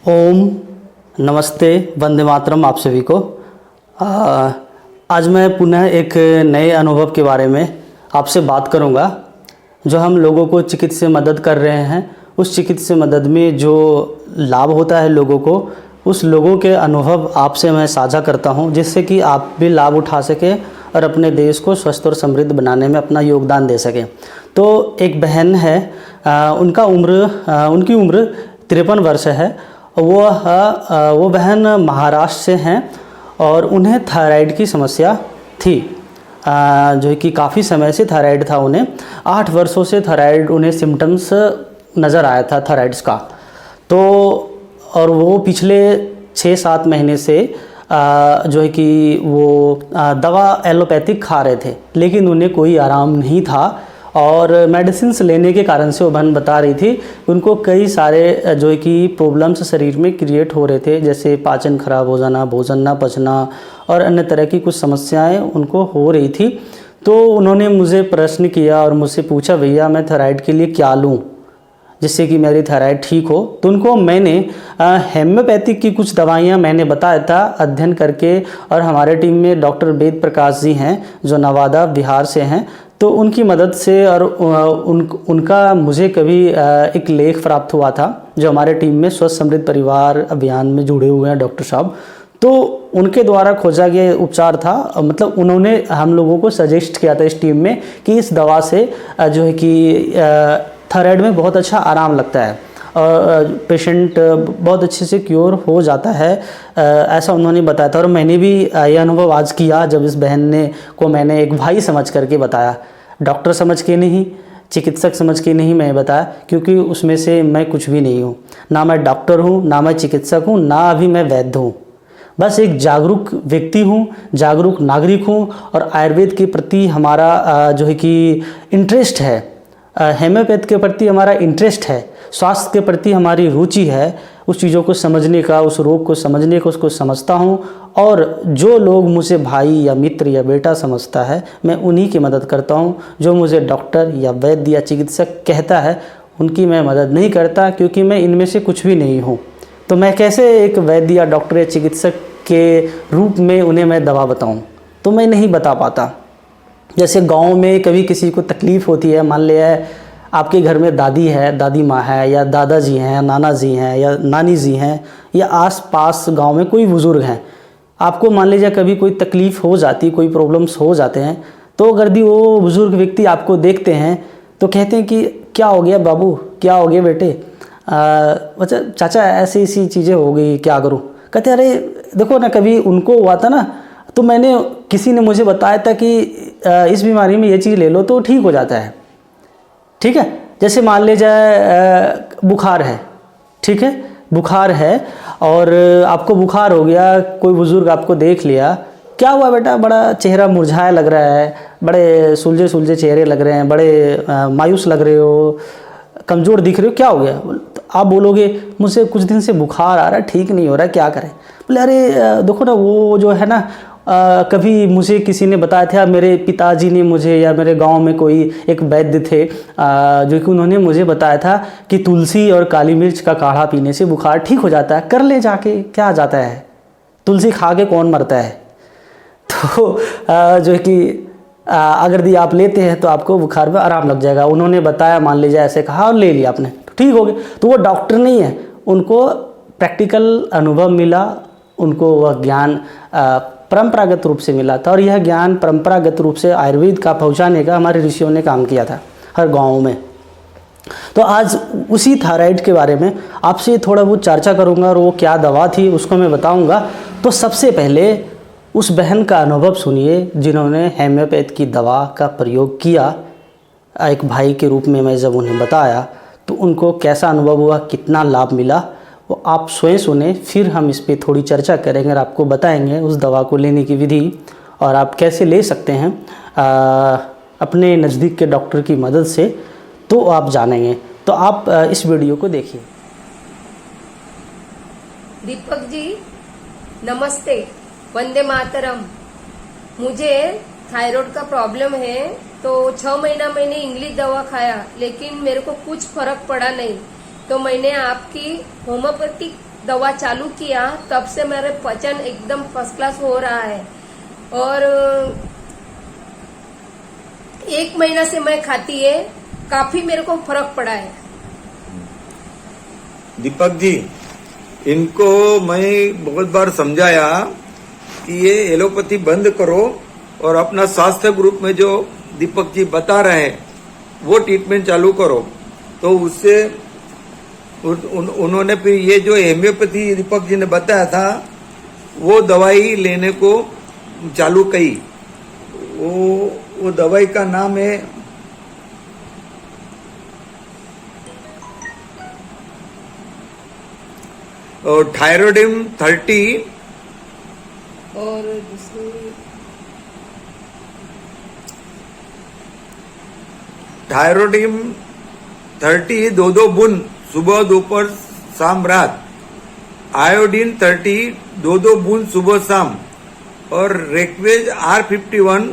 ओम नमस्ते, वंदे मातरम आप सभी को। आज मैं पुनः एक नए अनुभव के बारे में आपसे बात करूंगा। जो हम लोगों को चिकित्सीय मदद कर रहे हैं, उस चिकित्सीय मदद में जो लाभ होता है लोगों को, उस लोगों के अनुभव आपसे मैं साझा करता हूं, जिससे कि आप भी लाभ उठा सकें और अपने देश को स्वस्थ और समृद्ध बनाने में अपना योगदान दे सकें। तो एक बहन है, उनकी उम्र 53 वर्ष है। वो बहन महाराष्ट्र से हैं और उन्हें थायराइड की समस्या थी, जो कि काफ़ी समय से थायराइड था उन्हें। 8 वर्षों से थायराइड उन्हें सिम्टम्स नज़र आया था थायराइड्स का। तो और वो पिछले 6-7 महीने से जो है कि वो दवा एलोपैथिक खा रहे थे, लेकिन उन्हें कोई आराम नहीं था। और मेडिसिन्स लेने के कारण से वो बहन बता रही थी उनको कई सारे जो है कि प्रॉब्लम्स शरीर में क्रिएट हो रहे थे, जैसे पाचन खराब हो जाना, भोजन ना पचना और अन्य तरह की कुछ समस्याएं उनको हो रही थी। तो उन्होंने मुझे प्रश्न किया और मुझसे पूछा, भैया मैं थायराइड के लिए क्या लूँ जिससे कि मेरी थायराइड ठीक हो। तो उनको मैंने हेम्योपैथिक की कुछ दवाइयाँ मैंने बताया था अध्ययन करके, और हमारे टीम में डॉक्टर वेद प्रकाश जी हैं जो नवादा बिहार से हैं। तो उनकी मदद से और उनका मुझे कभी एक लेख प्राप्त हुआ था, जो हमारे टीम में स्वस्थ समृद्ध परिवार अभियान में जुड़े हुए हैं डॉक्टर साहब। तो उनके द्वारा खोजा गया उपचार था, मतलब उन्होंने हम लोगों को सजेस्ट किया था इस टीम में कि इस दवा से जो है कि थायराइड में बहुत अच्छा आराम लगता है और पेशेंट बहुत अच्छे से क्योर हो जाता है, ऐसा उन्होंने बताया था। और मैंने भी यह अनुभव आज किया जब इस बहन को मैंने एक भाई समझ करके बताया, डॉक्टर समझ के नहीं, चिकित्सक समझ के नहीं मैं बताया, क्योंकि उसमें से मैं कुछ भी नहीं हूँ। ना मैं डॉक्टर हूँ, ना मैं चिकित्सक हूँ, ना अभी मैं वैद्य हूँ। बस एक जागरूक व्यक्ति हूँ, जागरूक नागरिक हूँ। और आयुर्वेद के प्रति हमारा जो है कि इंटरेस्ट है, हेम्योपैथ के प्रति हमारा इंटरेस्ट है, स्वास्थ्य के प्रति हमारी रुचि है, उस चीज़ों को समझने का, उस रोग को समझने का, उसको समझता हूँ। और जो लोग मुझे भाई या मित्र या बेटा समझता है, मैं उन्हीं की मदद करता हूँ। जो मुझे डॉक्टर या वैद्य या चिकित्सक कहता है, उनकी मैं मदद नहीं करता, क्योंकि मैं इनमें से कुछ भी नहीं हूँ। तो मैं कैसे एक वैद्य या डॉक्टर या चिकित्सक के रूप में उन्हें मैं दवा बताऊँ, तो मैं नहीं बता पाता। जैसे गांव में कभी किसी को तकलीफ़ होती है, मान लिया आपके घर में दादी है, दादी माँ है, या दादाजी हैं, नाना जी हैं, या नानी जी हैं, या आस-पास गांव में कोई बुज़ुर्ग हैं, आपको मान लीजिए कभी कोई तकलीफ़ हो जाती, कोई प्रॉब्लम्स हो जाते हैं, तो अगर भी वो बुज़ुर्ग व्यक्ति आपको देखते हैं तो कहते हैं कि क्या हो गया बाबू, क्या हो गया बेटे, अच्छा चाचा ऐसी ऐसी चीज़ें हो गई, क्या करूँ। कहते अरे देखो ना, कभी उनको हुआ था ना, तो किसी ने मुझे बताया था कि इस बीमारी में ये चीज़ ले लो तो ठीक हो जाता है। ठीक है, जैसे मान ले जाए बुखार है, ठीक है, बुखार है और आपको बुखार हो गया, कोई बुज़ुर्ग आपको देख लिया, क्या हुआ बेटा, बड़ा चेहरा मुरझाया लग रहा है, बड़े सुलझे सुलझे चेहरे लग रहे हैं, बड़े मायूस लग रहे हो, कमज़ोर दिख रहे हो, क्या हो गया। तो आप बोलोगे मुझे कुछ दिन से बुखार आ रहा है, ठीक नहीं हो रहा है, क्या करें। बोले अरे देखो ना, वो जो है ना, कभी मुझे किसी ने बताया था, मेरे पिताजी ने मुझे, या मेरे गांव में कोई एक वैद्य थे जो कि उन्होंने मुझे बताया था कि तुलसी और काली मिर्च का काढ़ा पीने से बुखार ठीक हो जाता है, कर ले जाके, क्या जाता है, तुलसी खा के कौन मरता है। तो जो है कि अगर यदि आप लेते हैं तो आपको बुखार में आराम लग जाएगा। उन्होंने बताया, मान लीजिए ऐसे कहा और ले लिया आपने, तो ठीक हो गया। तो वो डॉक्टर नहीं है, उनको प्रैक्टिकल अनुभव मिला, उनको वह ज्ञान परंपरागत रूप से मिला था। और यह ज्ञान परंपरागत रूप से आयुर्वेद का पहुंचाने का हमारे ऋषियों ने काम किया था हर गाँव में। तो आज उसी थायराइड के बारे में आपसे थोड़ा बहुत चर्चा करूंगा, और वो क्या दवा थी उसको मैं बताऊंगा। तो सबसे पहले उस बहन का अनुभव सुनिए जिन्होंने हेम्योपैथ की दवा का प्रयोग किया। एक भाई के रूप में मैं जब उन्हें बताया तो उनको कैसा अनुभव हुआ, कितना लाभ मिला, वो आप स्वयं सुने। फिर हम इस पर थोड़ी चर्चा करेंगे और आपको बताएंगे उस दवा को लेने की विधि और आप कैसे ले सकते हैं अपने नज़दीक के डॉक्टर की मदद से, तो आप जानेंगे। तो आप इस वीडियो को देखिए। दीपक जी नमस्ते, वंदे मातरम। मुझे थायराइड का प्रॉब्लम है, तो 6 महीना मैंने इंग्लिश दवा खाया, लेकिन मेरे को कुछ फर्क पड़ा नहीं। तो मैंने आपकी होम्योपैथिक दवा चालू किया तब से मेरे पचन एकदम फर्स्ट क्लास हो रहा है। और 1 महीना से मैं खाती है, काफी मेरे को फर्क पड़ा है। दीपक जी, इनको मैं बहुत बार समझाया कि ये एलोपैथी बंद करो और अपना स्वास्थ्य ग्रुप में जो दीपक जी बता रहे हैं वो ट्रीटमेंट चालू करो। तो उससे उन्होंने फिर ये जो होम्योपैथी दीपक जी ने बताया था वो दवाई लेने को चालू की। वो दवाई का नाम है थायरोडिम 30 और दूसरी थायरोडिम 30 2 बूंद सुबह दोपहर शाम रात, आयोडीन 30 2 बूंद सुबह शाम, और रेक्वेज R51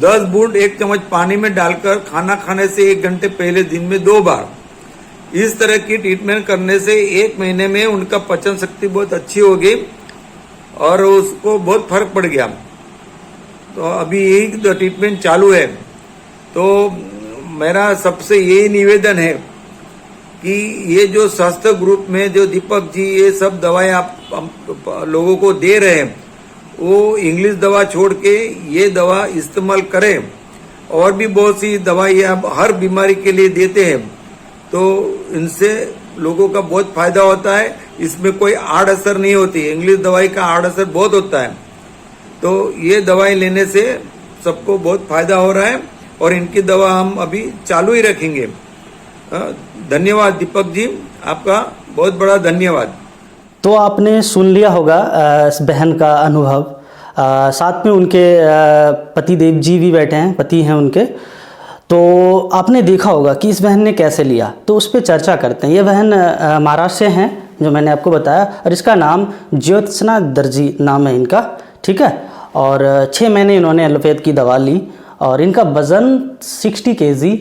10 बूंद 1 चम्मच पानी में डालकर खाना खाने से 1 घंटे पहले दिन में 2 बार। इस तरह की ट्रीटमेंट करने से 1 महीने में उनका पाचन शक्ति बहुत अच्छी हो गई और उसको बहुत फर्क पड़ गया। तो अभी यही ट्रीटमेंट चालू है। तो मेरा सबसे यही निवेदन है कि ये जो स्वास्थ्य ग्रुप में जो दीपक जी ये सब दवाएं आप लोगों को दे रहे हैं वो इंग्लिश दवा छोड़ के ये दवा इस्तेमाल करें। और भी बहुत सी दवाई आप हर बीमारी के लिए देते हैं, तो इनसे लोगों का बहुत फायदा होता है। इसमें कोई आड़ असर नहीं होती। इंग्लिश दवाई का आड़ असर बहुत होता है। तो ये दवाई लेने से सबको बहुत फायदा हो रहा है और इनकी दवा हम अभी चालू ही रखेंगे। धन्यवाद दीपक जी, आपका बहुत बड़ा धन्यवाद। तो आपने सुन लिया होगा इस बहन का अनुभव। साथ में उनके पतिदेव जी भी बैठे हैं, पति हैं उनके। तो आपने देखा होगा कि इस बहन ने कैसे लिया, तो उस पर चर्चा करते हैं। ये बहन महाराष्ट्र से हैं, जो मैंने आपको बताया, और इसका नाम ज्योत्सना दर्जी नाम है इनका, ठीक है। और 6 महीने इन्होंने एलोपैथ की दवा ली और इनका वज़न 60 kg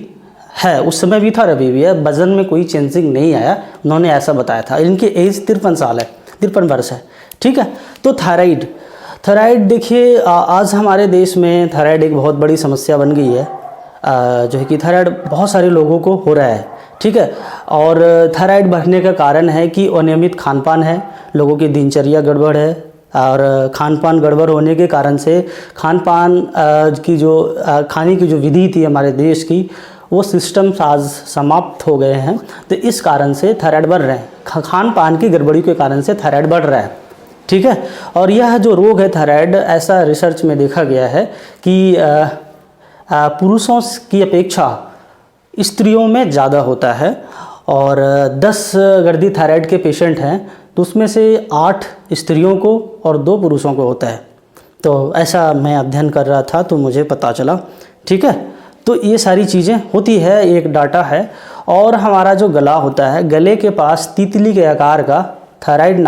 है। उस समय भी था और अभी भी है, वज़न में कोई चेंजिंग नहीं आया, उन्होंने ऐसा बताया था। इनकी एज 53 साल है, 53 वर्ष है, ठीक है। तो थायराइड देखिए, आज हमारे देश में थायराइड एक बहुत बड़ी समस्या बन गई है। जो है कि थायराइड बहुत सारे लोगों को हो रहा है, ठीक है। और थायराइड बढ़ने का कारण है कि अनियमित खान पान है, लोगों की दिनचर्या गड़बड़ है, और खान पान गड़बड़ होने के कारण से खान पान की जो खाने की जो विधि थी हमारे देश की, वो सिस्टम्स आज समाप्त हो गए हैं। तो इस कारण से थायराइड बढ़ रहे हैं, खान पान की गड़बड़ी के कारण से थायराइड बढ़ रहा है, ठीक है। और यह जो रोग है थायराइड, ऐसा रिसर्च में देखा गया है कि पुरुषों की अपेक्षा स्त्रियों में ज़्यादा होता है। और 10 गर्दी थायराइड के पेशेंट हैं तो उसमें से 8 स्त्रियों को और 2 पुरुषों को होता है। तो ऐसा मैं अध्ययन कर रहा था तो मुझे पता चला, ठीक है। तो ये सारी चीज़ें होती है, एक डाटा है। और हमारा जो गला होता है, गले के पास तितली के आकार का थायराइड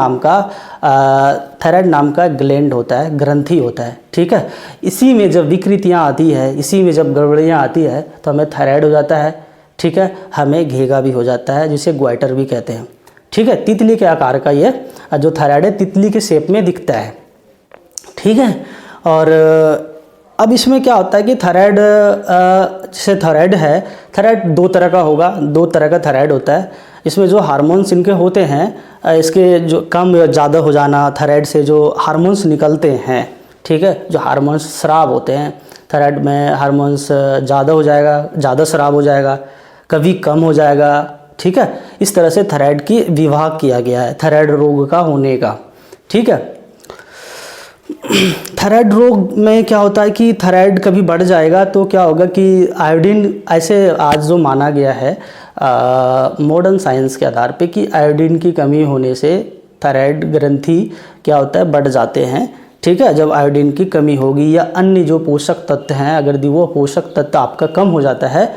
नाम का ग्लैंड होता है, ग्रंथि होता है, ठीक है। इसी में जब विकृतियाँ आती है, इसी में जब गड़बड़ियाँ आती है तो हमें थायराइड हो जाता है, ठीक है। हमें घेगा भी हो जाता है, जिसे ग्वाइटर भी कहते हैं, ठीक है। तितली के आकार का ये जो थायराइड है तितली के शेप में दिखता है, ठीक है। और अब इसमें क्या होता है कि थायराइड, जैसे थायराइड है, थायराइड 2 तरह का होगा, 2 तरह का थायराइड होता है। इसमें जो हार्मोन्स इनके होते हैं, इसके जो कम या ज़्यादा हो जाना, थायराइड से जो हार्मोन्स निकलते हैं, ठीक है, जो हार्मोन्स स्राव होते हैं, थायराइड में हार्मोन्स ज़्यादा हो जाएगा, ज़्यादा स्राव हो जाएगा, कभी कम हो जाएगा, ठीक है। इस तरह से थायराइड की विभाग किया गया है, थायराइड रोग का होने का, ठीक है। थायराइड रोग में क्या होता है कि थायराइड कभी बढ़ जाएगा तो क्या होगा कि आयोडीन, ऐसे आज जो माना गया है मॉडर्न साइंस के आधार पे कि आयोडीन की कमी होने से थायराइड ग्रंथि क्या होता है, बढ़ जाते हैं, ठीक है। जब आयोडीन की कमी होगी या अन्य जो पोषक तत्व हैं, अगर वो पोषक तत्व आपका कम हो जाता है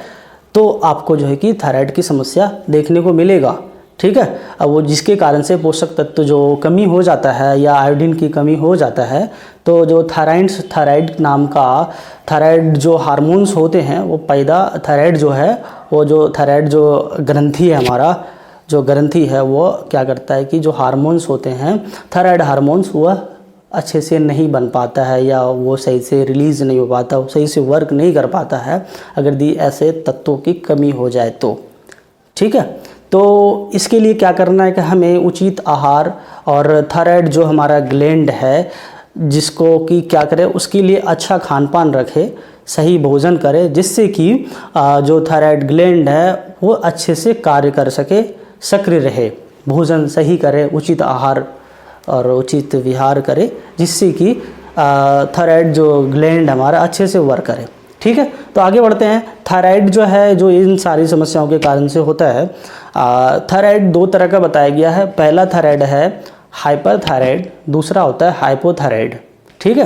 तो आपको जो है कि थायराइड की समस्या देखने को मिलेगा, ठीक है। अब वो जिसके कारण से पोषक तत्व जो कमी हो जाता है या आयोडीन की कमी हो जाता है, तो जो थायराइड नाम का थायराइड जो हार्मोन्स होते हैं वो पैदा, थायराइड जो है वो जो थायराइड जो ग्रंथि है हमारा, जो ग्रंथि है वो क्या करता है कि जो हार्मोन्स होते हैं थायराइड हार्मोन्स वह अच्छे से नहीं बन पाता है या वो सही से रिलीज़ नहीं हो पाता, सही से वर्क नहीं कर पाता है अगर दी ऐसे तत्वों की कमी हो जाए तो। ठीक है, तो इसके लिए क्या करना है कि हमें उचित आहार और थायराइड जो हमारा ग्लैंड है जिसको कि क्या करें उसके लिए अच्छा खान पान रखे, सही भोजन करे, जिससे कि जो थायराइड ग्लैंड है वो अच्छे से कार्य कर सके, सक्रिय रहे, भोजन सही करे, उचित आहार और उचित विहार करे, जिससे कि थायराइड जो ग्लैंड हमारा अच्छे से वर्क करे। ठीक है, तो आगे बढ़ते हैं। थायराइड जो है जो इन सारी समस्याओं के कारण से होता है, थायराइड दो तरह का बताया गया है। पहला थायराइड है हाइपरथायराइड, दूसरा होता है हाइपोथायराइड। ठीक है,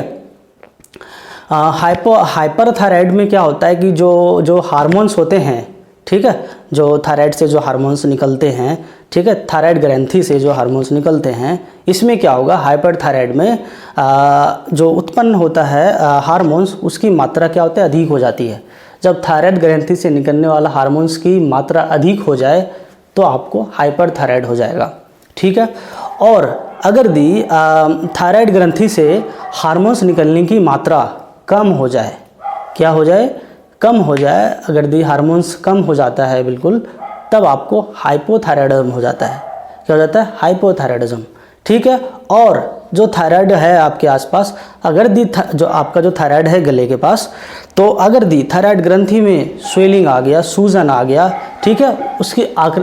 हाइपरथायराइड में क्या होता है कि जो हार्मोन्स होते हैं, ठीक है, जो थायराइड से जो हार्मोन्स निकलते हैं, ठीक है, थायराइड ग्रंथि से जो हार्मोन्स निकलते हैं, इसमें क्या होगा हाइपरथायराइड में जो उत्पन्न होता है हार्मोन्स उसकी मात्रा क्या होता है अधिक हो जाती है। जब थायराइड ग्रंथि से निकलने वाला हार्मोन्स की मात्रा अधिक हो जाए तो आपको हाइपरथायराइड हो जाएगा। ठीक है, और अगर दी थायराइड ग्रंथि से हार्मोन्स निकलने की मात्रा कम हो जाए, क्या हो जाए, कम हो जाए, अगर दी हार्मोन्स कम हो जाता है बिल्कुल, तब आपको हाइपोथायराइडिज्म हो जाता है। क्या हो जाता है, हाइपोथायराइडिज्म। ठीक है, और जो थायराइड है आपके आसपास, अगर दी जो आपका जो थायराइड है गले के पास, तो अगर दी थायराइड ग्रंथि में स्वेलिंग आ गया, सूजन आ गया, ठीक है,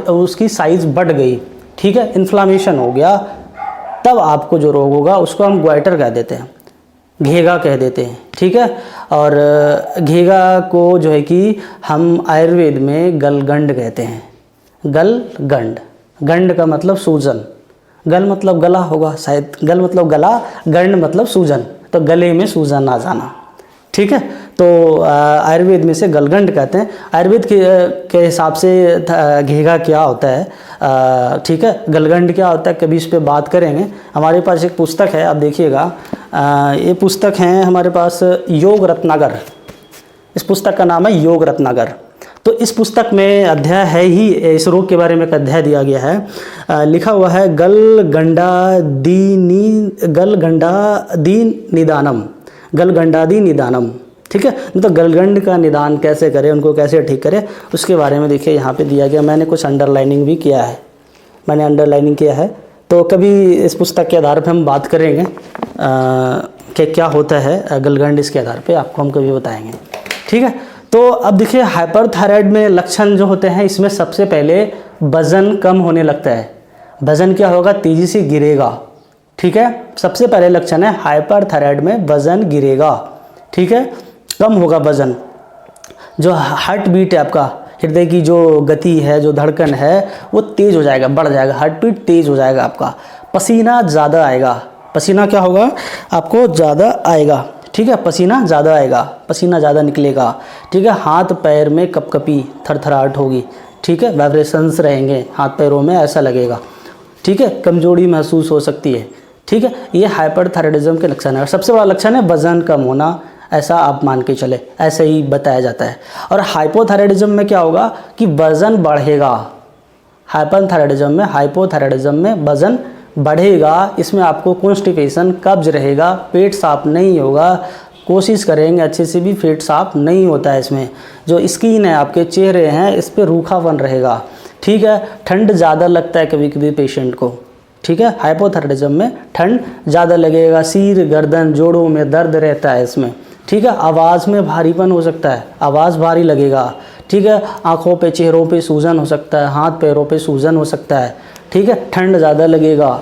उसकी साइज बढ़ गई, ठीक है, इन्फ्लामेशन हो गया, तब आपको जो रोग होगा उसको हम ग्वाइटर कह देते हैं, घेगा कह देते हैं। ठीक है, और घेगा को जो है कि हम आयुर्वेद में गलगंड कहते हैं। गलगंड, गंड का मतलब सूजन, गल मतलब गला होगा शायद, गल मतलब गला, गंड मतलब सूजन, तो गले में सूजन आ जाना। ठीक है, तो आयुर्वेद में से गलगंड कहते हैं। आयुर्वेद के हिसाब से घेगा क्या होता है, ठीक है, गलगंड क्या होता है, कभी इस पे बात करेंगे। हमारे पास एक पुस्तक है, आप देखिएगा, ये पुस्तक है हमारे पास योग रत्नाकर, इस पुस्तक का नाम है योग रत्नाकर। तो इस पुस्तक में अध्याय है ही, इस रोग के बारे में एक अध्याय दिया गया है, लिखा हुआ है गलगंडादि निदानम, गलगंडादि निदानम। ठीक है, तो गलगंड का निदान कैसे करें, उनको कैसे ठीक करें, उसके बारे में देखिए यहाँ पे दिया गया। मैंने कुछ अंडरलाइनिंग भी किया है, मैंने अंडरलाइनिंग किया है, तो कभी इस पुस्तक के आधार पर हम बात करेंगे कि क्या होता है गलगंड, इसके आधार पे आपको हम कभी बताएंगे। ठीक है, तो अब देखिए हाइपरथायराइड में लक्षण जो होते हैं, इसमें सबसे पहले वजन कम होने लगता है। वजन क्या होगा, तेज़ी से गिरेगा। ठीक है, सबसे पहले लक्षण है हाइपरथायराइड में वजन गिरेगा। ठीक है, कम होगा वजन। जो हार्ट बीट है आपका, हृदय की जो गति है, जो धड़कन है, वो तेज़ हो जाएगा, बढ़ जाएगा, हार्ट बीट तेज़ हो जाएगा आपका। पसीना ज़्यादा आएगा, पसीना क्या होगा आपको ज़्यादा आएगा। ठीक है, पसीना ज़्यादा आएगा, पसीना ज़्यादा निकलेगा। ठीक है, हाथ पैर में कपकपी, थरथराहट होगी। ठीक है, वाइब्रेशंस रहेंगे हाथ पैरों में, ऐसा लगेगा। ठीक है, कमजोरी महसूस हो सकती है। ठीक है, ये हाइपरथायराइडिज्म के लक्षण है। सबसे बड़ा लक्षण है वजन कम होना, ऐसा आप मान के चले, ऐसे ही बताया जाता है। और हाइपोथायराइडिज्म में क्या होगा कि वजन बढ़ेगा। हाइपोथायराइडिज्म में वजन बढ़ेगा। इसमें आपको कॉन्स्टिपेशन, कब्ज रहेगा, पेट साफ नहीं होगा, कोशिश करेंगे अच्छे से भी पेट साफ नहीं होता है। इसमें जो स्किन है, आपके चेहरे हैं, इस पर रूखापन रहेगा। ठीक है, ठंड ज़्यादा लगता है कभी कभी पेशेंट को। ठीक है, हाइपोथायराइडिज्म में ठंड ज़्यादा लगेगा, सिर, गर्दन, जोड़ों में दर्द रहता है इसमें। ठीक है, आवाज़ में भारीपन हो सकता है, आवाज़ भारी लगेगा। ठीक है, आँखों पे, चेहरों पे सूजन हो सकता है, हाथ पैरों पे सूजन हो सकता है। ठीक है, ठंड ज़्यादा लगेगा,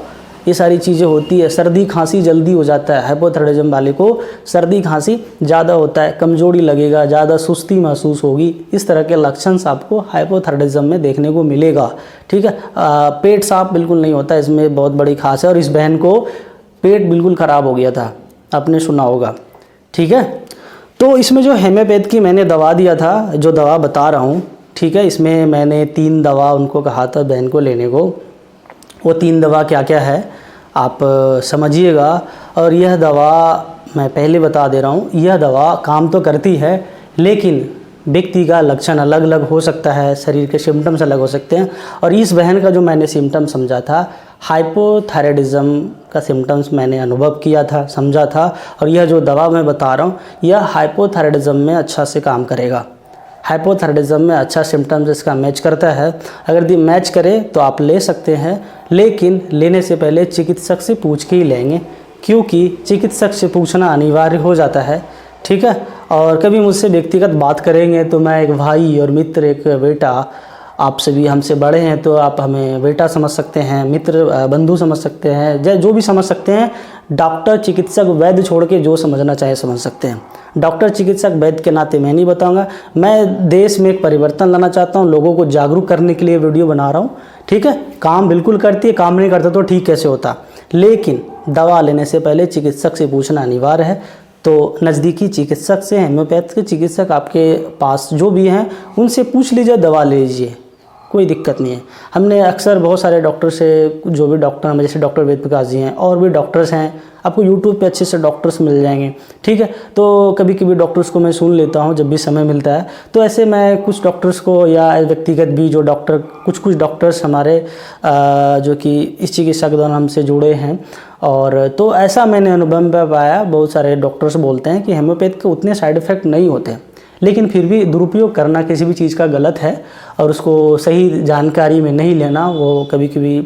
ये सारी चीज़ें होती है। सर्दी खांसी जल्दी हो जाता है, हाइपोथायराइडिज्म वाले को सर्दी खांसी ज़्यादा होता है, कमजोरी लगेगा, ज़्यादा सुस्ती महसूस होगी। इस तरह के लक्षण आपको हाइपोथायराइडिज्म में देखने को मिलेगा। ठीक है, पेट साफ बिल्कुल नहीं होता, इसमें बहुत बड़ी खास है। और इस बहन को पेट बिल्कुल ख़राब हो गया था, आपने सुना होगा। ठीक है, तो इसमें जो हेम्योपैथ की मैंने दवा दिया था, जो दवा बता रहा हूँ, ठीक है, इसमें मैंने 3 दवा उनको कहा था बहन को लेने को। वो 3 दवा क्या क्या है आप समझिएगा। और यह दवा मैं पहले बता दे रहा हूँ, यह दवा काम तो करती है, लेकिन व्यक्ति का लक्षण अलग अलग हो सकता है, शरीर के सिम्टम्स अलग हो सकते हैं। और इस बहन का जो मैंने सिम्टम समझा था, हाइपोथायराइडिज्म का सिम्टम्स मैंने अनुभव किया था, समझा था। और यह जो दवा मैं बता रहा हूँ यह हाइपोथायराइडिज्म में अच्छा से काम करेगा। हाइपोथायराइडिज्म में अच्छा सिम्टम्स इसका मैच करता है। अगर ये मैच करे तो आप ले सकते हैं, लेकिन लेने से पहले चिकित्सक से पूछ के ही लेंगे, क्योंकि चिकित्सक से पूछना अनिवार्य हो जाता है। ठीक है। और कभी मुझसे व्यक्तिगत बात करेंगे तो मैं एक भाई और मित्र, एक बेटा, आपसे भी हमसे बड़े हैं तो आप हमें बेटा समझ सकते हैं, मित्र बंधु समझ सकते हैं, जो भी समझ सकते हैं। डॉक्टर चिकित्सक वैद्य छोड़ के जो समझना चाहे समझ सकते हैं। डॉक्टर चिकित्सक वैद्य के नाते मैं नहीं बताऊंगा। मैं देश में एक परिवर्तन लाना चाहता हूं, लोगों को जागरूक करने के लिए वीडियो बना रहा हूं। ठीक है। काम बिल्कुल करती है, काम नहीं करता तो ठीक कैसे होता। लेकिन दवा लेने से पहले चिकित्सक से पूछना अनिवार्य है। तो नज़दीकी चिकित्सक से, हेम्योपैथ के चिकित्सक आपके पास जो भी हैं उनसे पूछ लीजिए, दवा ले लीजिए, कोई दिक्कत नहीं है। हमने अक्सर बहुत सारे डॉक्टर से, जो भी डॉक्टर हैं जैसे डॉक्टर वेद प्रकाश जी हैं और भी डॉक्टर्स हैं, आपको यूट्यूब पे अच्छे से डॉक्टर्स मिल जाएंगे। ठीक है। तो कभी कभी डॉक्टर्स को मैं सुन लेता हूँ जब भी समय मिलता है। तो ऐसे मैं कुछ डॉक्टर्स को या व्यक्तिगत भी जो डॉक्टर, कुछ डॉक्टर्स हमारे जो कि इस चिकित्सा के दौरान हमसे जुड़े हैं, और तो ऐसा मैंने अनुभव में पाया। बहुत सारे डॉक्टर्स बोलते हैं कि हेम्योपैथ के उतने साइड इफ़ेक्ट नहीं होते, लेकिन फिर भी दुरुपयोग करना किसी भी चीज़ का गलत है और उसको सही जानकारी में नहीं लेना वो कभी कभी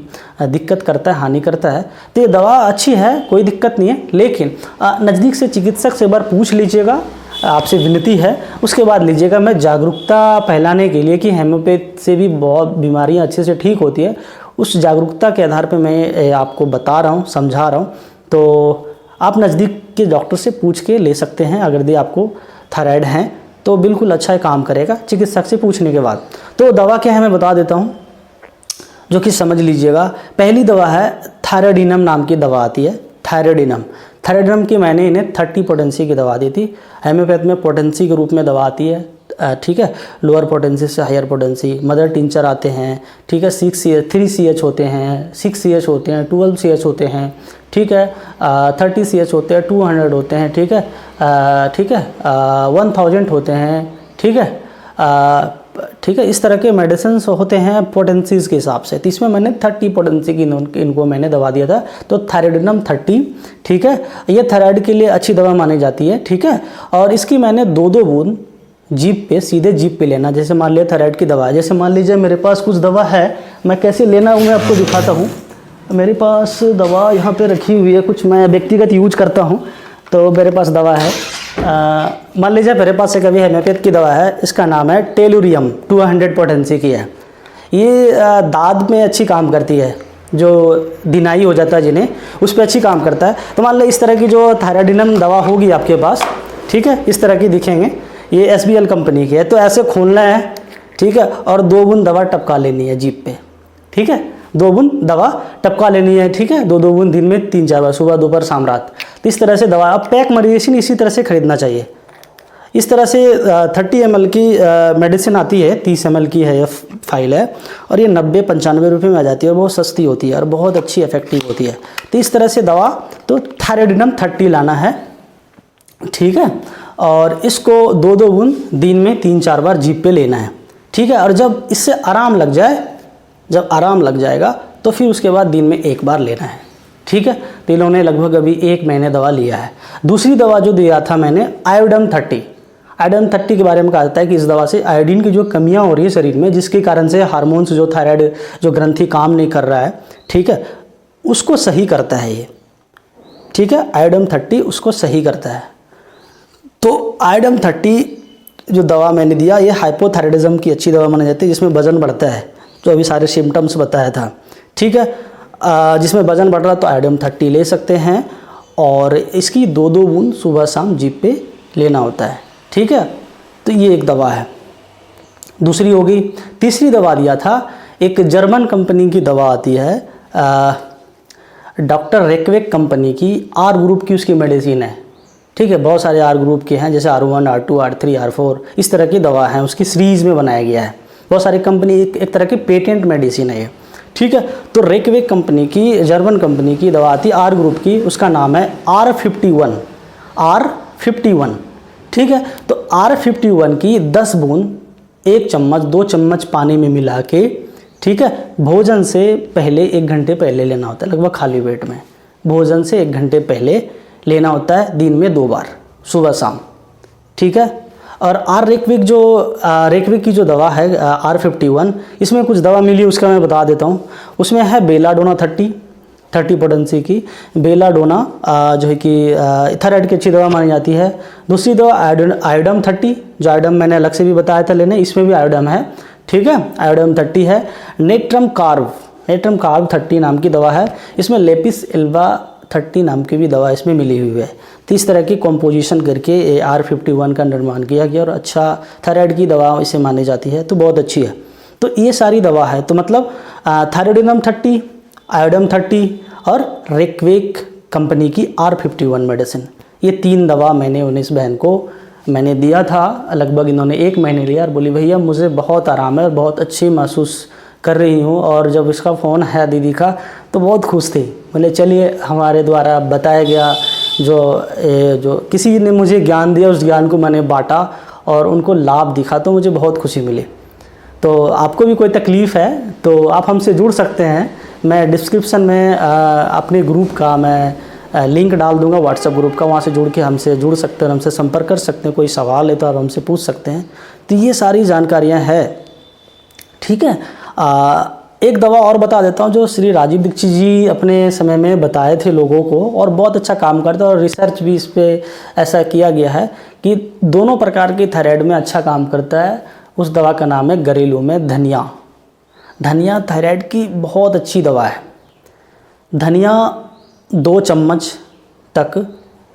दिक्कत करता है, हानि करता है। तो ये दवा अच्छी है, कोई दिक्कत नहीं है, लेकिन नज़दीक से चिकित्सक से एक बार पूछ लीजिएगा, आपसे विनती है, उसके बाद लीजिएगा। मैं जागरूकता फैलाने के लिए कि हेम्योपैथ से भी बहुत बीमारियां अच्छे से ठीक होती है, उस जागरूकता के आधार पर मैं आपको बता रहा हूँ, समझा रहा हूँ। तो आप नज़दीक के डॉक्टर से पूछ के ले सकते हैं। अगर ये आपको थायराइड हैं तो बिल्कुल अच्छा ही काम करेगा चिकित्सक से पूछने के बाद। तो दवा क्या है मैं बता देता हूँ, जो कि समझ लीजिएगा। पहली दवा है थायराइडिनम नाम की दवा आती है, थायराइडिनम की मैंने इन्हें 30 पोटेंसी की दवा दी थी। हेम्योपैथ में पोटेंसी के रूप में दवा आती है। ठीक है। लोअर पोटेंसी से हायर पोटेंसी, मदर टिंचर आते हैं। ठीक है। 3CH होते हैं, 6CH होते हैं, 12CH होते हैं। ठीक है। 30CH होते हैं, 200 होते हैं। ठीक है। 1000 होते हैं। ठीक है। ठीक है। इस तरह के मेडिसिन होते हैं पोटेंसीज़ के हिसाब से। तो इसमें मैंने 30 पोटेंसी की इनको मैंने दवा दिया था, तो थायराइडिनम 30। ठीक है। ये थायराइड के लिए अच्छी दवा मानी जाती है। ठीक है। और इसकी मैंने 2-2 बूंद जीभ पे, सीधे जीभ पे लेना। जैसे मान लिया थायराइड की दवा है, जैसे मान लीजिए मेरे पास कुछ दवा है, मैं कैसे लेना वो मैं आपको दिखाता हूँ। मेरे पास दवा यहाँ पे रखी हुई है, कुछ मैं व्यक्तिगत यूज करता हूँ। तो मेरे पास दवा है, मान लीजिए मेरे पास एक अभी हेम्योपैथ की दवा है, इसका नाम है टेलुरियम, 200 पोटेंसी की है। ये दाद में अच्छी काम करती है, जो दिनाई हो जाता है जिन्हें, उस पर अच्छी काम करता है। तो मान लो इस तरह की जो थायराइडिनम दवा होगी आपके पास, ठीक है, इस तरह की दिखेंगे, ये SBL कंपनी की है। तो ऐसे खोलना है, ठीक है, और 2 बूंद दवा टपका लेनी है जीभ पे। ठीक है। 2 बूंद दवा टपका लेनी है। ठीक है। 2-2 बूंद दिन में 3-4 बार, सुबह दोपहर शाम रात। तो इस तरह से दवा, अब पैक मेडिसिन इसी तरह से खरीदना चाहिए। इस तरह से 30 ml की मेडिसिन आती है, 30 ml की है, ये फाइल है, और ये 90-95 रुपये में आ जाती है, और बहुत सस्ती होती है और बहुत अच्छी इफेक्टिव होती है। तो इस तरह से दवा, तो थायराइडिनम 30 लाना है। ठीक है। और इसको 2-2 बूंद दिन में 3-4 बार जीभ पे लेना है। ठीक है। और जब इससे आराम लग जाए, जब आराम लग जाएगा तो फिर उसके बाद दिन में 1 बार लेना है। ठीक है। तो इन्होंने लगभग अभी 1 महीने दवा लिया है। दूसरी दवा जो दिया था मैंने, आयोडम 30 के बारे में कहा जाता है कि इस दवा से आयोडीन की जो कमियां हो रही है शरीर में, जिसके कारण से हार्मोन्स, जो थायराइड जो ग्रंथि काम नहीं कर रहा है, ठीक है, उसको सही करता है ये। ठीक है। आयोडम 30 उसको सही करता है। तो आयोडम 30 जो दवा मैंने दिया, ये हाइपोथायराइडिज्म की अच्छी दवा मानी जाती है, जिसमें वजन बढ़ता है, जो अभी सारे सिम्टम्स बताया था। ठीक है। जिसमें वजन बढ़ रहा है तो आयोडम 30 ले सकते हैं, और इसकी 2-2 बूंद सुबह शाम जीभ पे लेना होता है। ठीक है। तो ये एक दवा है, दूसरी होगी। तीसरी दवा दिया था, एक जर्मन कंपनी की दवा आती है, डॉक्टर रेकवेक कंपनी की, R ग्रुप की उसकी मेडिसिन है। ठीक है। बहुत सारे R ग्रुप के हैं, जैसे R1, R2, R3, R4, इस तरह की दवा है, उसकी सीरीज़ में बनाया गया है। बहुत सारी कंपनी, एक तरह की पेटेंट मेडिसिन है ये। ठीक है। तो रेकवेक कंपनी की, जर्मन कंपनी की दवा आती है R ग्रुप की, उसका नाम है R51। ठीक है। तो R51 की 10 बूंद 1 चम्मच 2 चम्मच पानी में मिला के, ठीक है, भोजन से पहले 1 घंटे पहले लेना होता है, लगभग खाली पेट में। भोजन से 1 घंटे पहले लेना होता है, दिन में 2 बार, सुबह शाम, ठीक है। और रेक्विक की जो दवा है R51, इसमें कुछ दवा मिली उसका मैं बता देता हूँ। उसमें है बेलाडोना 30 पोटेंसी की बेलाडोना, जो है कि थायराइड की अच्छी दवा मानी जाती है। दूसरी दवा आयोडम 30, जो आयोडम मैंने अलग से भी बताया था लेने, इसमें भी आयोडम है, ठीक है, आयोडम 30 है। नेट्रम कार्ब 30 नाम की दवा है। इसमें लेपिस एल्वा 30 नाम की भी दवा इसमें मिली हुई है। तो इस तरह की कॉम्पोजिशन करके R51 का निर्माण किया गया और अच्छा थायराइड की दवा इसे मानी जाती है, तो बहुत अच्छी है। तो ये सारी दवा है, तो मतलब थायरोडिनम 30, आयोडम 30 और रेक्वेक कंपनी की R51 मेडिसिन, ये 3 दवा मैंने उन्नीस बहन को मैंने दिया था। लगभग इन्होंने 1 महीने लिया और बोली भैया मुझे बहुत आराम है और बहुत अच्छी महसूस कर रही हूँ। और जब इसका फ़ोन है दीदी का तो बहुत खुश थी। बोले चलिए हमारे द्वारा बताया गया जो किसी ने मुझे ज्ञान दिया, उस ज्ञान को मैंने बांटा और उनको लाभ दिखा, तो मुझे बहुत खुशी मिली। तो आपको भी कोई तकलीफ़ है तो आप हमसे जुड़ सकते हैं। मैं डिस्क्रिप्शन में अपने ग्रुप का मैं लिंक डाल दूंगा, व्हाट्सएप ग्रुप का, वहाँ से जुड़ के हमसे जुड़ सकते हैं, हमसे संपर्क कर सकते हैं। कोई सवाल है तो आप हमसे पूछ सकते हैं। तो ये सारी जानकारियाँ हैं, ठीक है। एक दवा और बता देता हूँ जो श्री राजीव दीक्षित जी अपने समय में बताए थे लोगों को, और बहुत अच्छा काम करता है और रिसर्च भी इस पर ऐसा किया गया है कि दोनों प्रकार की थायराइड में अच्छा काम करता है। उस दवा का नाम है घरेलू में धनिया। धनिया थायराइड की बहुत अच्छी दवा है। धनिया 2 चम्मच तक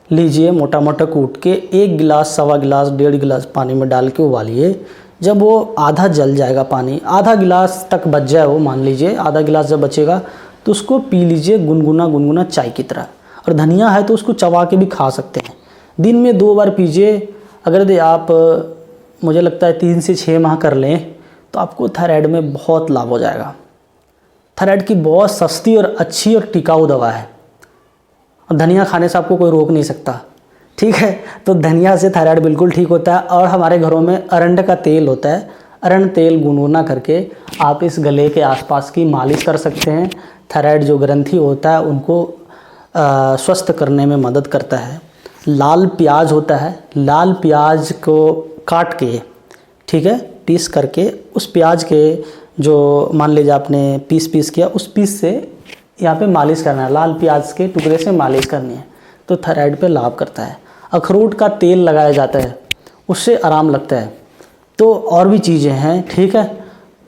लीजिए, मोटा मोटा कूट के 1 गिलास, 1.25 गिलास, 1.5 गिलास पानी में डाल के उबालिए। जब वो आधा जल जाएगा पानी, आधा गिलास तक बच जाए, वो मान लीजिए आधा गिलास जब बचेगा तो उसको पी लीजिए गुनगुना चाय की तरह। और धनिया है तो उसको चबा के भी खा सकते हैं। दिन में 2 बार पीजिए। अगर आप मुझे लगता है 3 से 6 माह कर लें तो आपको थायराइड में बहुत लाभ हो जाएगा। थायराइड की बहुत सस्ती और अच्छी और टिकाऊ दवा है और धनिया खाने से आपको कोई रोक नहीं सकता, ठीक है। तो धनिया से थायराइड बिल्कुल ठीक होता है। और हमारे घरों में अरंड का तेल होता है, अरंड तेल गुनगुना करके आप इस गले के आसपास की मालिश कर सकते हैं। थायराइड जो ग्रंथि होता है उनको स्वस्थ करने में मदद करता है। लाल प्याज होता है, लाल प्याज को काट के, ठीक है, पीस करके उस प्याज के जो मान लीजिए आपने पीस किया, उस पीस से यहाँ पे मालिश करना है, लाल प्याज के टुकड़े से मालिश करनी है, तो थायराइड पे लाभ करता है। अखरोट का तेल लगाया जाता है, उससे आराम लगता है। तो और भी चीज़ें हैं, ठीक है।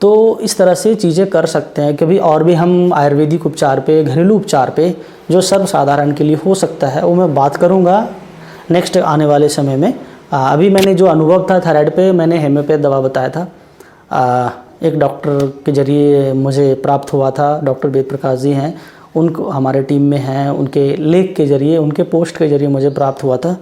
तो इस तरह से चीज़ें कर सकते हैं। कभी और भी हम आयुर्वेदिक उपचार पे, घरेलू उपचार पे जो सर्वसाधारण के लिए हो सकता है वो मैं बात करूँगा नेक्स्ट आने वाले समय में। अभी मैंने जो अनुभव था थायराइड पे, मैंने हेम्योपैथ दवा बताया था। एक डॉक्टर के ज़रिए मुझे प्राप्त हुआ था, डॉक्टर वेद प्रकाश जी हैं, उनको हमारे टीम में हैं, उनके लेख के ज़रिए, उनके पोस्ट के ज़रिए मुझे प्राप्त हुआ था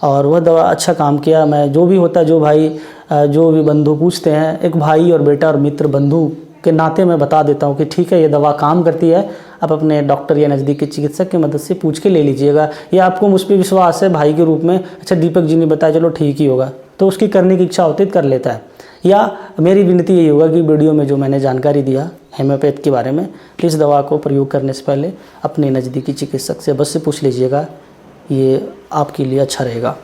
और वह दवा अच्छा काम किया। मैं जो भी होता है, जो भाई जो भी बंधु पूछते हैं, एक भाई और बेटा और मित्र बंधु के नाते मैं बता देता हूँ कि ठीक है ये दवा काम करती है, आप अपने डॉक्टर या नज़दीक के चिकित्सक की मदद से पूछ के ले लीजिएगा। या आपको मुझ पर विश्वास है भाई के रूप में, अच्छा दीपक जी ने बताया चलो ठीक ही होगा, तो उसकी करने की इच्छा होती है कर लेता है। या मेरी विनती यही होगा कि वीडियो में जो मैंने जानकारी दिया हेम्योपैथ के बारे में, तो इस दवा को प्रयोग करने से पहले अपने नज़दीकी चिकित्सक से अवश्य पूछ लीजिएगा, ये आपके लिए अच्छा रहेगा।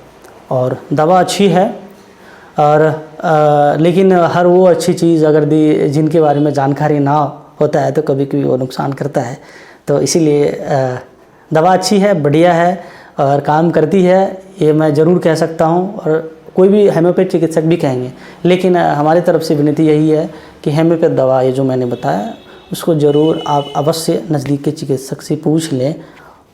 और दवा अच्छी है और लेकिन हर वो अच्छी चीज़ अगर जिनके बारे में जानकारी ना होता है तो कभी कभी वो नुकसान करता है। तो इसीलिए दवा अच्छी है, बढ़िया है और काम करती है, ये मैं ज़रूर कह सकता हूँ और कोई भी हेम्योपैथ चिकित्सक भी कहेंगे। लेकिन हमारी तरफ से विनती यही है कि हेम्योपैथ दवा ये जो मैंने बताया उसको ज़रूर आप अवश्य नज़दीक के चिकित्सक से पूछ लें।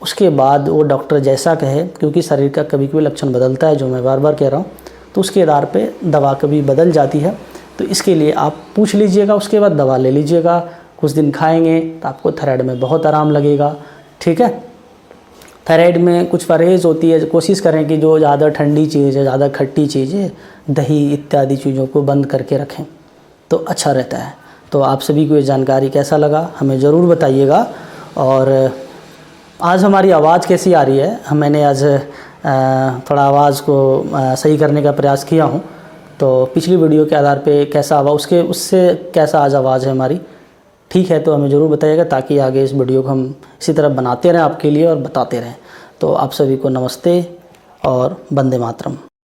उसके बाद वो डॉक्टर जैसा कहे, क्योंकि शरीर का कभी कभी लक्षण बदलता है, जो मैं बार बार कह रहा हूँ, तो उसके आधार पे दवा कभी बदल जाती है। तो इसके लिए आप पूछ लीजिएगा, उसके बाद दवा ले लीजिएगा। कुछ दिन खाएंगे तो आपको थायराइड में बहुत आराम लगेगा, ठीक है। थायराइड में कुछ परहेज़ होती है, कोशिश करें कि जो ज़्यादा ठंडी चीज़ है, ज़्यादा खट्टी चीज़ें, दही इत्यादि चीज़ों को बंद करके रखें तो अच्छा रहता है। तो आप सभी को ये जानकारी कैसा लगा हमें ज़रूर बताइएगा। और आज हमारी आवाज़ कैसी आ रही है, मैंने आज थोड़ा आवाज़ को सही करने का प्रयास किया हूँ। तो पिछली वीडियो के आधार पे कैसा आवाज़ उससे कैसा आज आवाज़ है हमारी, ठीक है तो हमें ज़रूर बताइएगा, ताकि आगे इस वीडियो को हम इसी तरह बनाते रहें आपके लिए और बताते रहें। तो आप सभी को नमस्ते और वंदे मातरम।